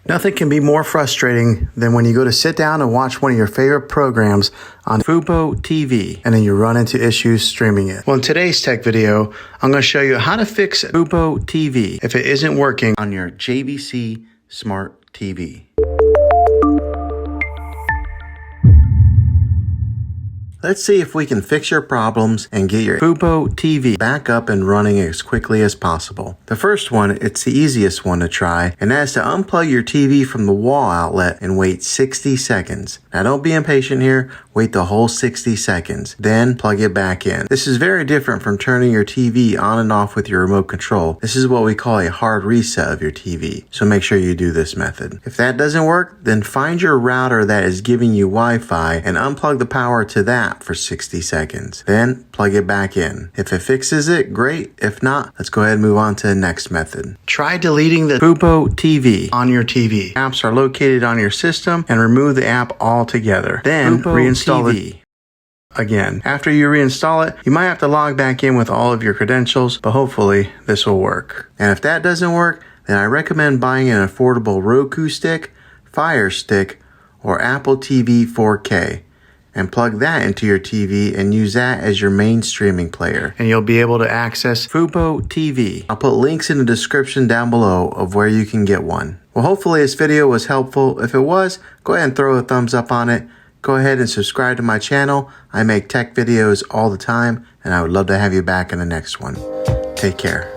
Nothing can be more frustrating than when you go to sit down and watch one of your favorite programs on FuboTV and then you run into issues streaming it. Well, in today's tech video, I'm going to show you how to fix FuboTV if it isn't working on your JVC Smart TV. Let's see if we can fix your problems and get your FuboTV back up and running as quickly as possible. The first one, it's the easiest one to try, and that's to unplug your TV from the wall outlet and wait 60 seconds. Now don't be impatient here, wait the whole 60 seconds, then plug it back in. This is very different from turning your TV on and off with your remote control. This is what we call a hard reset of your TV, so make sure you do this method. If that doesn't work, then find your router that is giving you Wi-Fi and unplug the power to that for 60 seconds. Then plug it back in. If it fixes it, great. If not, let's go ahead and move on to the next method. Try deleting the FuboTV on your TV. Apps are located on your system and remove the app altogether. Then reinstall it again. After you reinstall it, you might have to log back in with all of your credentials, but hopefully this will work. And if that doesn't work, then I recommend buying an affordable Roku stick, Fire Stick, or Apple TV 4K. And plug that into your TV and use that as your main streaming player. And you'll be able to access FuboTV. I'll put links in the description down below of where you can get one. Well, hopefully this video was helpful. If it was, go ahead and throw a thumbs up on it. Go ahead and subscribe to my channel. I make tech videos all the time, and I would love to have you back in the next one. Take care.